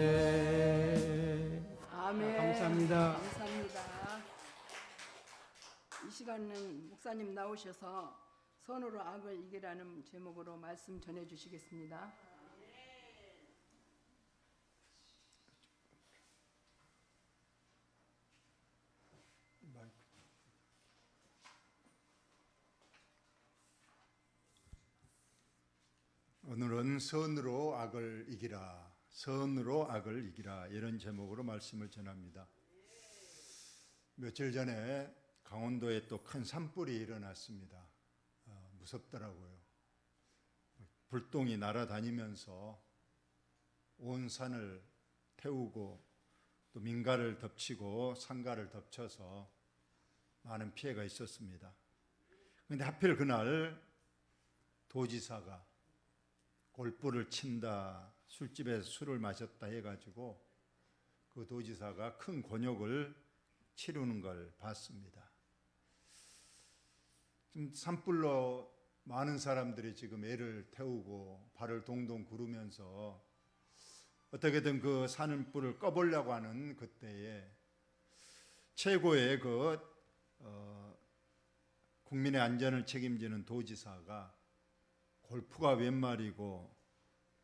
아멘. 감사합니다. 감사합니다. 이 시간은 목사님 나오셔서 선으로 악을 이기라는 제목으로 말씀 전해 주시겠습니다. 오늘은 선으로 악을 이기라, 선으로 악을 이기라 이런 제목으로 말씀을 전합니다. 며칠 전에 강원도에 또 큰 산불이 일어났습니다. 무섭더라고요. 불똥이 날아다니면서 온 산을 태우고 또 민가를 덮치고 상가를 덮쳐서 많은 피해가 있었습니다. 그런데 하필 그날 도지사가 골프를 친다, 술집에서 술을 마셨다 해가지고 그 도지사가 큰 곤욕을 치르는 걸 봤습니다. 지금 산불로 많은 사람들이 지금 애를 태우고 발을 동동 구르면서 어떻게든 그 산불을 꺼보려고 하는 그때에 최고의 국민의 안전을 책임지는 도지사가 골프가 웬 말이고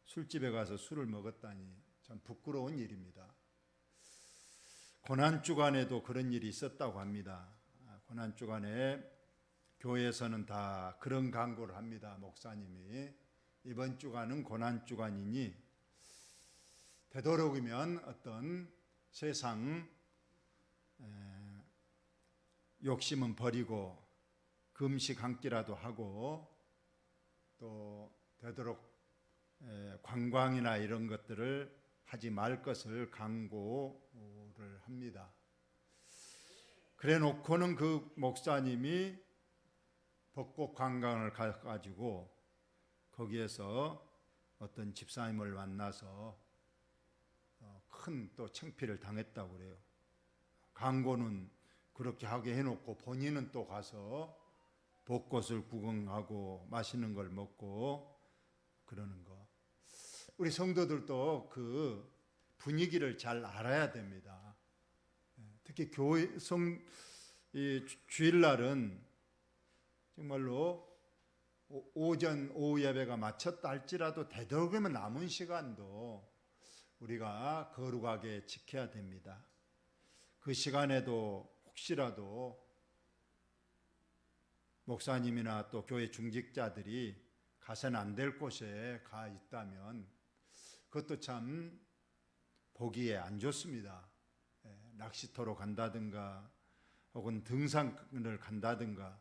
술집에 가서 술을 먹었다니 참 부끄러운 일입니다. 고난주간에도 그런 일이 있었다고 합니다. 고난주간에 교회에서는 다 그런 강구를 합니다. 목사님이 이번 주간은 고난주간이니 되도록이면 어떤 세상 욕심은 버리고 금식 한 끼라도 하고 또 되도록 관광이나 이런 것들을 하지 말 것을 강구를 합니다. 그래 놓고는 그 목사님이 벚꽃 관광을 가가지고 거기에서 어떤 집사님을 만나서 큰 또 창피를 당했다고 그래요. 강고는 그렇게 하게 해놓고 본인은 또 가서 벚꽃을 구경하고 맛있는 걸 먹고 그러는 거. 우리 성도들도 그 분위기를 잘 알아야 됩니다. 특히 이 주일날은 정말로 오전 오후 예배가 마쳤다 할지라도 되도록이면 남은 시간도 우리가 거룩하게 지켜야 됩니다. 그 시간에도 혹시라도 목사님이나 또 교회 중직자들이 가서는 안 될 곳에 가 있다면 그것도 참 보기에 안 좋습니다. 낚시터로 간다든가 혹은 등산을 간다든가.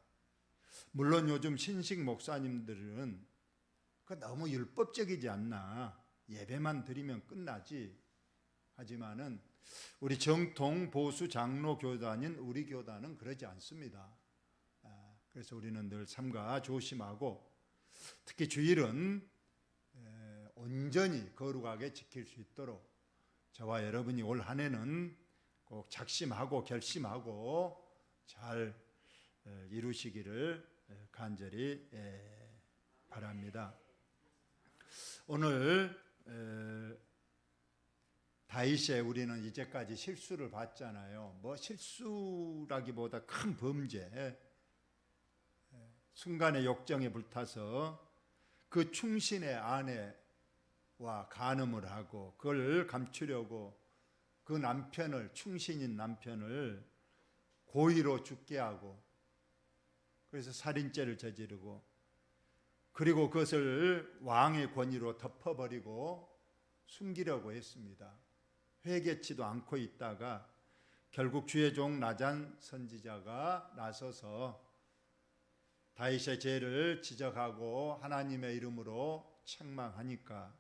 물론 요즘 신식 목사님들은 그 너무 율법적이지 않나, 예배만 드리면 끝나지. 하지만은 우리 정통 보수 장로 교단인 우리 교단은 그러지 않습니다. 그래서 우리는 늘 삼가 조심하고 특히 주일은 온전히 거룩하게 지킬 수 있도록 저와 여러분이 올 한 해는 꼭 작심하고 결심하고 잘 이루시기를 간절히 바랍니다. 오늘 다윗의 우리는 이제까지 실수를 봤잖아요. 뭐 실수라기보다 큰 범죄, 순간의 욕정에 불타서 그 충신의 아내와 간음을 하고 그걸 감추려고 그 남편을, 충신인 남편을 고의로 죽게 하고 그래서 살인죄를 저지르고 그리고 그것을 왕의 권위로 덮어버리고 숨기려고 했습니다. 회개치도 않고 있다가 결국 주의 종 나단 선지자가 나서서 다윗의 죄를 지적하고 하나님의 이름으로 책망하니까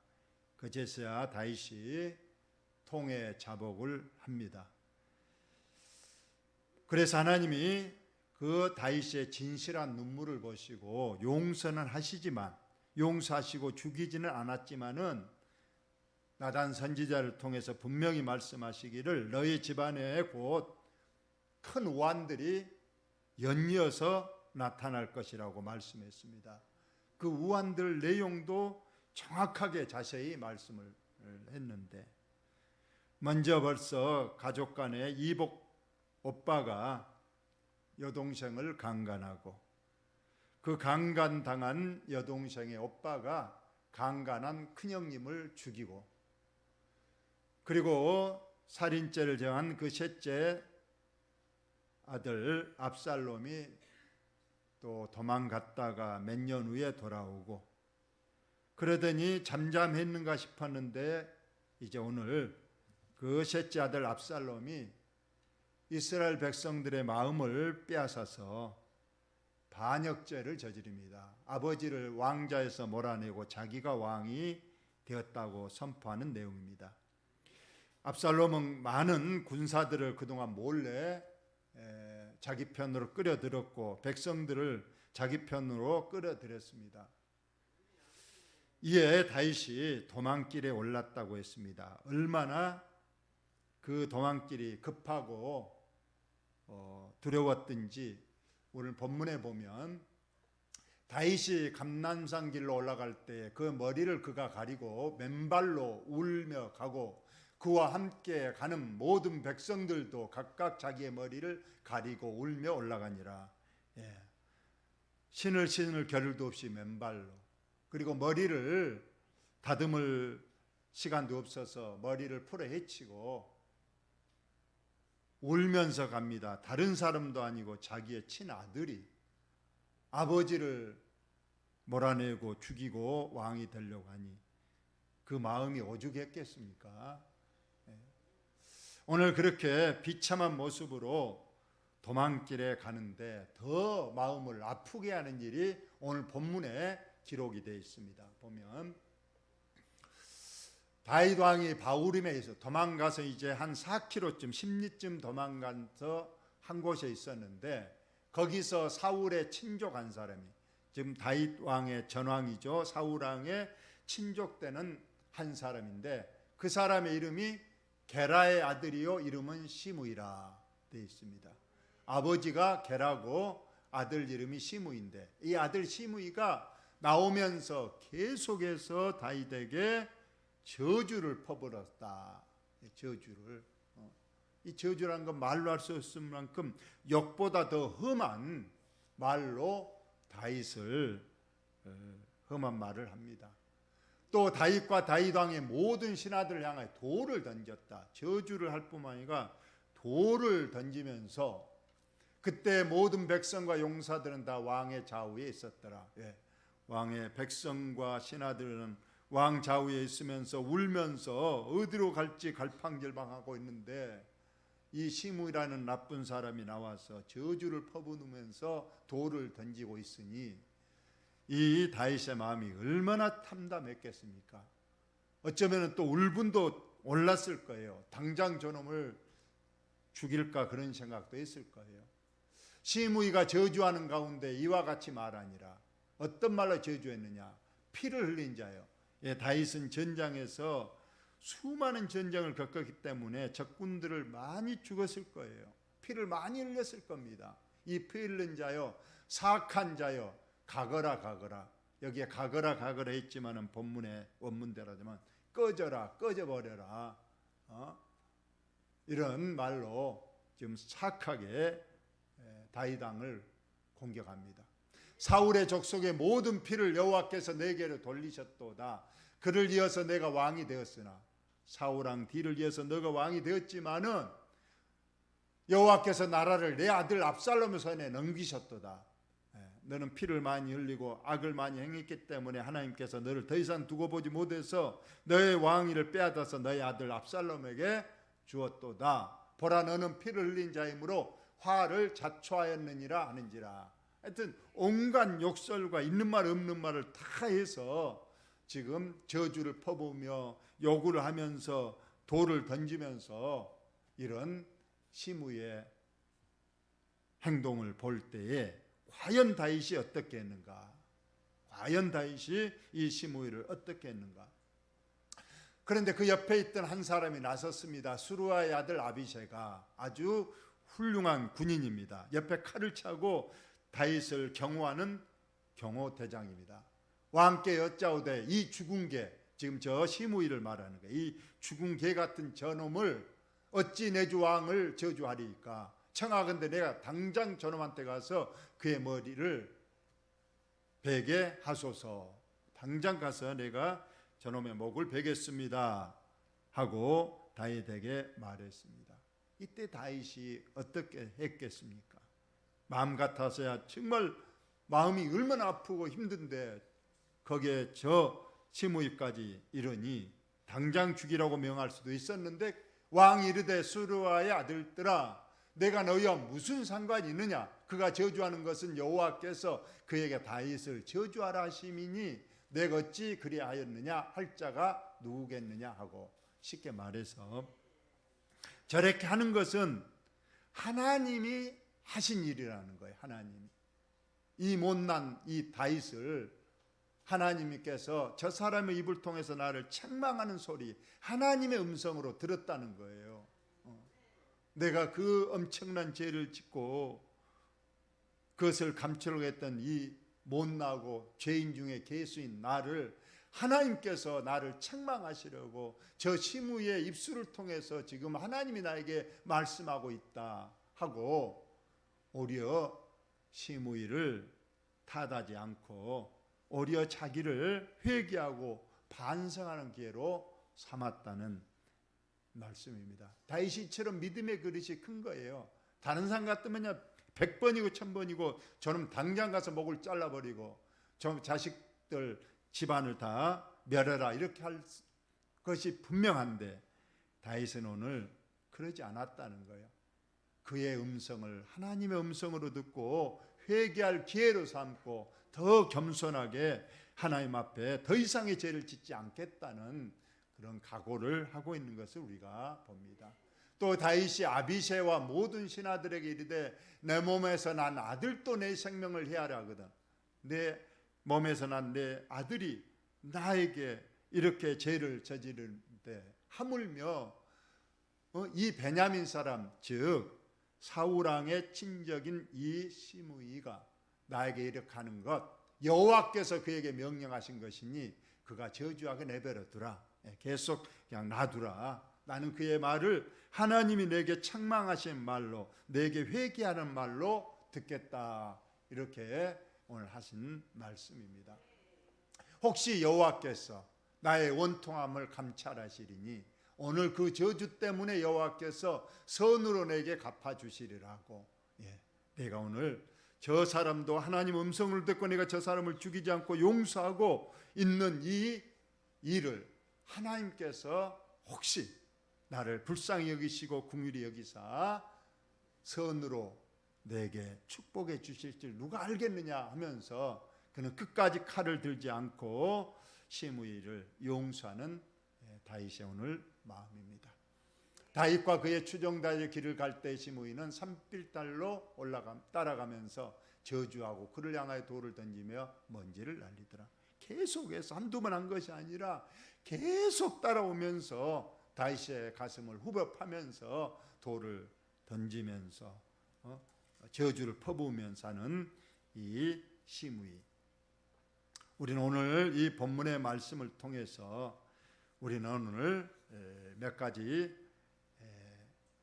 그제서야 다윗이 통에 자복을 합니다. 그래서 하나님이 그 다윗의 진실한 눈물을 보시고 용서는 하시지만 용서하시고 죽이지는 않았지만은 나단 선지자를 통해서 분명히 말씀하시기를 너희 집안에 곧 큰 우환들이 연이어서 나타날 것이라고 말씀했습니다. 그 우환들 내용도 정확하게 자세히 말씀을 했는데 먼저 벌써 가족 간에 이복 오빠가 여동생을 강간하고 그 강간당한 여동생의 오빠가 강간한 큰형님을 죽이고 그리고 살인죄를 정한 그 셋째 아들 압살롬이 또 도망갔다가 몇 년 후에 돌아오고 그러더니 잠잠했는가 싶었는데 이제 오늘 그 셋째 아들 압살롬이 이스라엘 백성들의 마음을 빼앗아서 반역죄를 저지릅니다. 아버지를 왕자에서 몰아내고 자기가 왕이 되었다고 선포하는 내용입니다. 압살롬은 많은 군사들을 그동안 몰래 자기 편으로 끌어들였고 백성들을 자기 편으로 끌어들였습니다. 이에 다윗이 도망길에 올랐다고 했습니다. 얼마나 그 도망길이 급하고 두려웠던지 오늘 본문에 보면 다윗이 감난산 길로 올라갈 때 그 머리를 그가 가리고 맨발로 울며 가고 그와 함께 가는 모든 백성들도 각각 자기의 머리를 가리고 울며 올라가니라. 신을 겨를도 없이 맨발로 그리고 머리를 다듬을 시간도 없어서 머리를 풀어 헤치고 울면서 갑니다. 다른 사람도 아니고 자기의 친아들이 아버지를 몰아내고 죽이고 왕이 되려고 하니 그 마음이 오죽했겠습니까? 오늘 그렇게 비참한 모습으로 도망길에 가는데 더 마음을 아프게 하는 일이 오늘 본문에 기록이 되어 있습니다. 보면 다윗 왕이 바후림에서 도망가서 이제 한 4km쯤 10리쯤 도망가서 한 곳에 있었는데 거기서 사울의 친족 한 사람이 지금 다윗 왕의 전왕이죠. 사울 왕의 친족되는 한 사람인데 그 사람의 이름이 게라의 아들이요 이름은 시므이라 되어 있습니다. 아버지가 게라고 아들 이름이 시므이인데 이 아들 시므이가 나오면서 계속해서 다윗에게 저주를 퍼부었다. 저주를 이 저주라는 건 말로 할 수 없을 만큼 욕보다 더 험한 말로 다윗을 험한 말을 합니다. 또 다윗과 다윗 왕의 모든 신하들을 향하여 돌을 던졌다. 저주를 할 뿐만 아니라 돌을 던지면서 그때 모든 백성과 용사들은 다 왕의 좌우에 있었더라. 왕의 백성과 신하들은 왕 좌우에 있으면서 울면서 어디로 갈지 갈팡질팡하고 있는데 이 시므이라는 나쁜 사람이 나와서 저주를 퍼부으면서 돌을 던지고 있으니 이 다윗의 마음이 얼마나 참담했겠습니까? 어쩌면 또 울분도 올랐을 거예요. 당장 저놈을 죽일까 그런 생각도 했을 거예요. 시므이가 저주하는 가운데 이와 같이 말하니라. 어떤 말로 저주했느냐? 피를 흘린 자요. 다윗은 전장에서 수많은 전쟁을 겪었기 때문에 적군들을 많이 죽었을 거예요. 피를 많이 흘렸을 겁니다. 이 피 흘린 자요, 사악한 자요, 가거라. 여기에 가거라 했지만은 본문의 원문대로라면 꺼져라, 꺼져버려라. 이런 말로 지금 사악하게 다윗 왕을 공격합니다. 사울의 족속의 모든 피를 여호와께서 내게로 돌리셨도다. 그를 이어서 내가 왕이 되었으나 사울 왕 뒤를 이어서 너가 왕이 되었지만은 여호와께서 나라를 내 아들 압살롬의 손에 넘기셨도다. 너는 피를 많이 흘리고 악을 많이 행했기 때문에 하나님께서 너를 더 이상 두고 보지 못해서 너의 왕위를 빼앗아서 너의 아들 압살롬에게 주었도다. 보라 너는 피를 흘린 자이므로 화를 자초하였느니라 하는지라. 하여튼 온갖 욕설과 있는 말 없는 말을 다 해서 지금 저주를 퍼부으며 요구를 하면서 돌을 던지면서 이런 시므이의 행동을 볼 때에 과연 다윗이 어떻게 했는가? 과연 다윗이 이 시므이를 어떻게 했는가? 그런데 그 옆에 있던 한 사람이 나섰습니다. 수루아의 아들 아비새가 아주 훌륭한 군인입니다. 옆에 칼을 차고 다윗을 경호하는 경호대장입니다. 왕께 여짜오되 이 죽은 게 지금 저 시므이를 말하는 거예요. 이 죽은 개 같은 저놈을 어찌 내 주 왕을 저주하리까? 청하건대 내가 당장 저놈한테 가서 그의 머리를 베게 하소서. 당장 가서 내가 저놈의 목을 베겠습니다 하고 다윗에게 말했습니다. 이때 다윗이 어떻게 했겠습니까? 마음 같아서야 정말 마음이 얼마나 아프고 힘든데 거기에 저 시므이까지 이러니 당장 죽이라고 명할 수도 있었는데 왕이 이르되 수르와의 아들들아 내가 너희와 무슨 상관이 있느냐? 그가 저주하는 것은 여호와께서 그에게 다윗을 저주하라 하심이니 내가 어찌 그리하였느냐 할 자가 누구겠느냐 하고 쉽게 말해서 저렇게 하는 것은 하나님이 하신 일이라는 거예요. 하나님이 이 못난 이 다윗을 하나님께서 저 사람의 입을 통해서 나를 책망하는 소리 하나님의 음성으로 들었다는 거예요. 내가 그 엄청난 죄를 짓고 그것을 감추려고 했던 이 못나고 죄인 중에 괴수인 나를 하나님께서 나를 책망하시려고 저 시므이의 입술을 통해서 지금 하나님이 나에게 말씀하고 있다 하고 오히려 시므이를 탓하지 않고 오히려 자기를 회개하고 반성하는 기회로 삼았다는 말씀입니다. 다윗이 이처럼 믿음의 그릇이 큰 거예요. 다른 사람 같으면요 100번이고 1000번이고 저는 당장 가서 목을 잘라버리고 저 자식들 집안을 다 멸해라 이렇게 할 것이 분명한데 다윗은 오늘 그러지 않았다는 거예요. 그의 음성을 하나님의 음성으로 듣고 회개할 기회로 삼고 더 겸손하게 하나님 앞에 더 이상의 죄를 짓지 않겠다는 그런 각오를 하고 있는 것을 우리가 봅니다. 또 다윗이 아비새와 모든 신하들에게 이르되 내 몸에서 난 아들도 내 생명을 헤아려 하거든. 내 몸에서 난 내 아들이 나에게 이렇게 죄를 저지르는데 하물며 이 베냐민 사람 즉 사울 왕의 친적인 이 시므이가 나에게 이렇게 하는 것 여호와께서 그에게 명령하신 것이니 그가 저주하게 내버려 두라. 계속 그냥 놔두라. 나는 그의 말을 하나님이 내게 책망하신 말로 내게 회개하는 말로 듣겠다. 이렇게 오늘 하신 말씀입니다. 혹시 여호와께서 나의 원통함을 감찰하시리니 오늘 그 저주 때문에 여호와께서 선으로 내게 갚아주시리라고. 내가 오늘 저 사람도 하나님 음성을 듣고 내가 저 사람을 죽이지 않고 용서하고 있는 이 일을 하나님께서 혹시 나를 불쌍히 여기시고 긍휼히 여기사 선으로 내게 축복해 주실 줄 누가 알겠느냐 하면서 그는 끝까지 칼을 들지 않고 시므이를 용서하는 다윗의 오늘 마음입니다. 다윗과 그의 추종자의 길을 갈 때 시므이는 산빌달로 따라가면서 저주하고 그를 향하여 돌을 던지며 먼지를 날리더라. 계속해서 한두 번 한 것이 아니라 계속 따라오면서 다윗의 가슴을 후벼파면서 돌을 던지면서 저주를 퍼부으면서 하는 이 시므이. 우리는 오늘 이 본문의 말씀을 통해서 우리는 오늘 몇 가지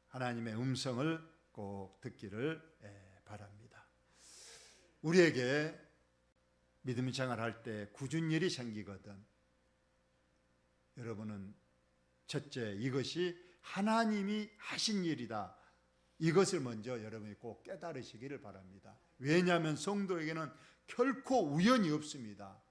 하나님의 음성을 꼭 듣기를 바랍니다. 우리에게 믿음 생활할 때 굳은 일이 생기거든 여러분은 첫째 이것이 하나님이 하신 일이다. 이것을 먼저 여러분이 꼭 깨달으시기를 바랍니다. 왜냐하면 성도에게는 결코 우연이 없습니다.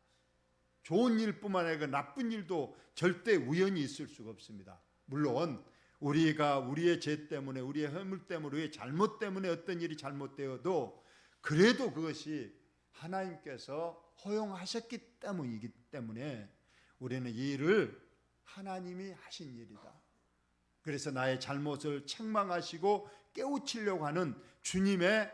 좋은 일뿐만 아니라 나쁜 일도 절대 우연이 있을 수가 없습니다. 물론 우리가 우리의 죄 때문에 우리의 허물 때문에 우리의 잘못 때문에 어떤 일이 잘못되어도 그래도 그것이 하나님께서 허용하셨기 때문이기 때문에 우리는 이 일을 하나님이 하신 일이다. 그래서 나의 잘못을 책망하시고 깨우치려고 하는 주님의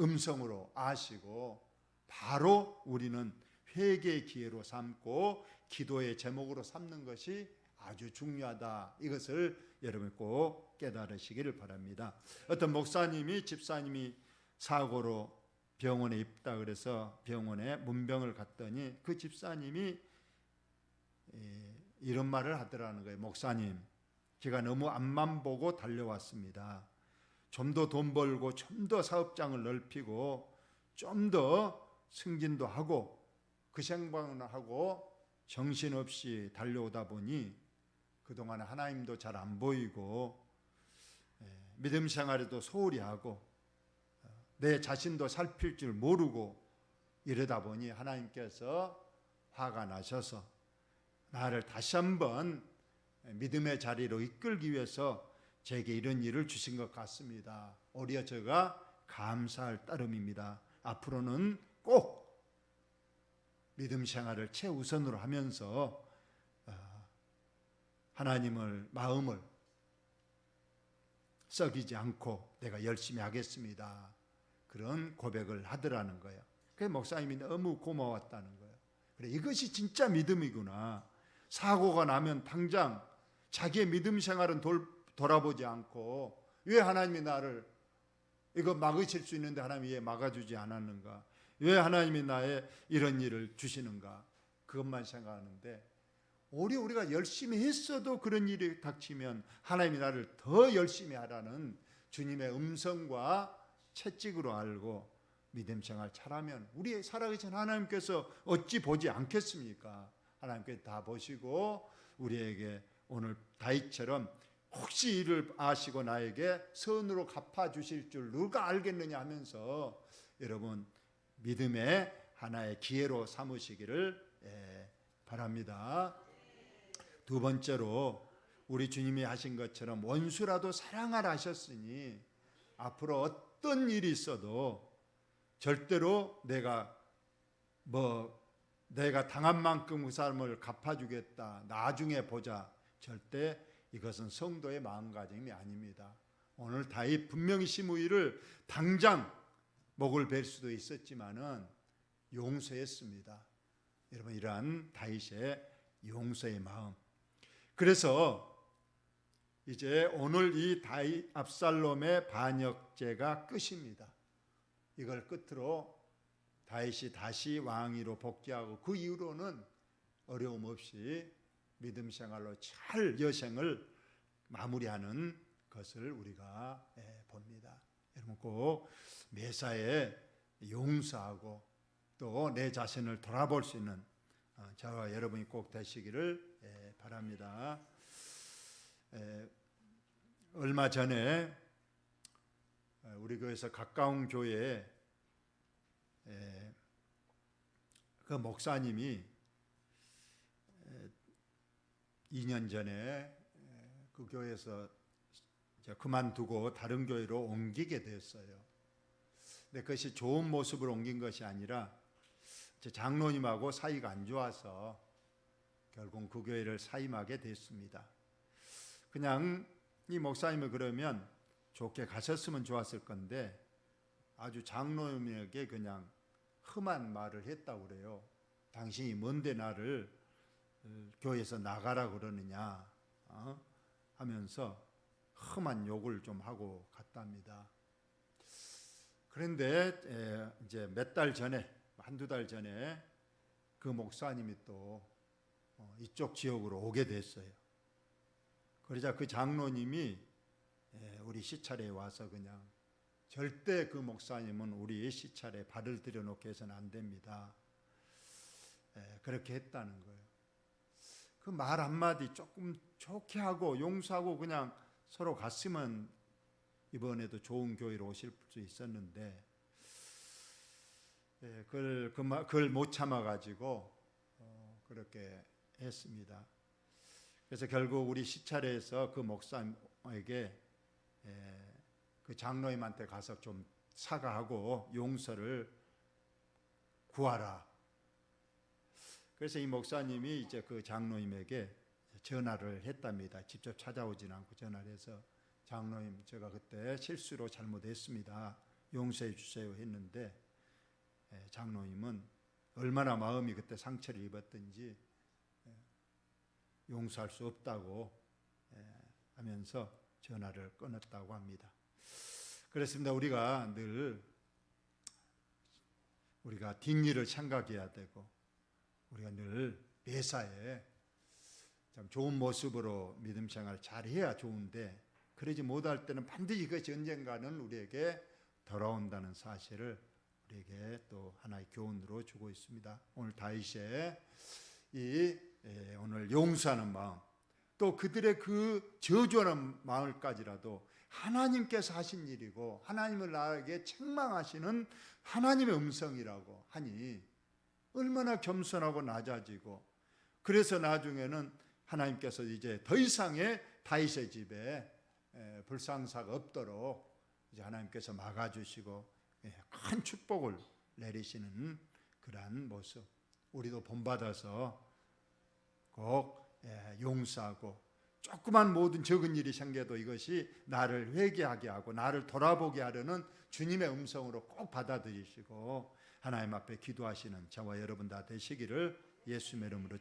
음성으로 아시고 바로 우리는 회개의 기회로 삼고 기도의 제목으로 삼는 것이 아주 중요하다. 이것을 여러분 꼭 깨달으시기를 바랍니다. 어떤 목사님이 집사님이 사고로 병원에 입다 그래서 병원에 문병을 갔더니 그 집사님이 이런 말을 하더라는 거예요. 목사님, 제가 너무 앞만 보고 달려왔습니다. 좀 더 돈 벌고 좀 더 사업장을 넓히고 좀 더 승진도 하고 그 생각을 하고 정신없이 달려오다 보니 그동안 하나님도 잘 안 보이고 믿음 생활에도 소홀히 하고 내 자신도 살필 줄 모르고 이러다 보니 하나님께서 화가 나셔서 나를 다시 한번 믿음의 자리로 이끌기 위해서 제게 이런 일을 주신 것 같습니다. 오히려 제가 감사할 따름입니다. 앞으로는 꼭 믿음 생활을 최우선으로 하면서 하나님을 마음을 썩이지 않고 내가 열심히 하겠습니다. 그런 고백을 하더라는 거예요. 그래서 목사님이 너무 고마웠다는 거예요. 그래, 이것이 진짜 믿음이구나. 사고가 나면 당장 자기의 믿음 생활은 돌아보지 않고 왜 하나님이 나를 이거 막으실 수 있는데 하나님이 왜 막아주지 않았는가? 왜 하나님이 나의 이런 일을 주시는가? 그것만 생각하는데 오히려 우리가 열심히 했어도 그런 일이 닥치면 하나님이 나를 더 열심히 하라는 주님의 음성과 채찍으로 알고 믿음 생활 잘하면 우리 살아계신 하나님께서 어찌 보지 않겠습니까? 하나님께서 다 보시고 우리에게 오늘 다윗처럼 혹시 이를 아시고 나에게 선으로 갚아주실 줄 누가 알겠느냐 하면서 여러분 믿음의 하나의 기회로 삼으시기를 바랍니다. 두 번째로 우리 주님이 하신 것처럼 원수라도 사랑하라 하셨으니 앞으로 어떤 일이 있어도 절대로 내가 당한 만큼 그 사람을 갚아주겠다 나중에 보자 절대 이것은 성도의 마음가짐이 아닙니다. 오늘 다윗 분명히 시므이를 당장 목을 벨 수도 있었지만은 용서했습니다. 여러분 이러한 다윗의 용서의 마음. 그래서 이제 오늘 이 다윗 압살롬의 반역죄가 끝입니다. 이걸 끝으로 다윗이 다시 왕위로 복귀하고 그 이후로는 어려움 없이 믿음 생활로 잘 여생을 마무리하는 것을 우리가 봅니다. 여러분 꼭 매사에 용서하고 또 내 자신을 돌아볼 수 있는 저와 여러분이 꼭 되시기를 바랍니다. 얼마 전에 우리 교회에서 가까운 교회에 그 목사님이 2년 전에 그 교회에서 그만두고 다른 교회로 옮기게 됐어요. 근데 그것이 좋은 모습으로 옮긴 것이 아니라 제 장로님하고 사이가 안 좋아서 결국 그 교회를 사임하게 됐습니다. 그냥 이 목사님이 그러면 좋게 가셨으면 좋았을 건데 아주 장로님에게 그냥 험한 말을 했다고 그래요. 당신이 뭔데 나를 교회에서 나가라 그러느냐 하면서 험한 욕을 좀 하고 갔답니다. 그런데 이제 몇 달 전에 한두 달 전에 그 목사님이 또 이쪽 지역으로 오게 됐어요. 그러자 그 장로님이 우리 시찰에 와서 그냥 절대 그 목사님은 우리 시찰에 발을 들여놓게 해서는 안 됩니다. 그렇게 했다는 거예요. 그 말 한마디 조금 좋게 하고 용서하고 그냥 서로 갔으면 이번에도 좋은 교회로 오실 수 있었는데 그걸 못 참아가지고 그렇게 했습니다. 그래서 결국 우리 시찰에서 그 목사에게 그 장로님한테 가서 좀 사과하고 용서를 구하라. 그래서 이 목사님이 이제 그 장로님에게 전화를 했답니다. 직접 찾아오진 않고 전화를 해서 장로님 제가 그때 실수로 잘못했습니다. 용서해 주세요 했는데 장로님은 얼마나 마음이 그때 상처를 입었든지 용서할 수 없다고 하면서 전화를 끊었다고 합니다. 그렇습니다. 우리가 늘 뒷일을 생각해야 되고 우리가 늘 매사에 좀 좋은 모습으로 믿음 생활을 잘해야 좋은데 그러지 못할 때는 반드시 그것이 언젠가는 우리에게 돌아온다는 사실을 우리에게 또 하나의 교훈으로 주고 있습니다. 오늘 다윗의 오늘 용서하는 마음, 또 그들의 그 저주하는 마음까지라도 하나님께서 하신 일이고 하나님을 나에게 책망하시는 하나님의 음성이라고 하니 얼마나 겸손하고 낮아지고, 그래서 나중에는 하나님께서 이제 더 이상의 다윗의 집에 불상사가 없도록 이제 하나님께서 막아주시고 큰 축복을 내리시는 그러한 모습, 우리도 본받아서 꼭 용서하고, 조그만 모든 적은 일이 생겨도 이것이 나를 회개하게 하고 나를 돌아보게 하려는 주님의 음성으로 꼭 받아들이시고 하나님 앞에 기도하시는 저와 여러분 다 되시기를 예수님의 이름으로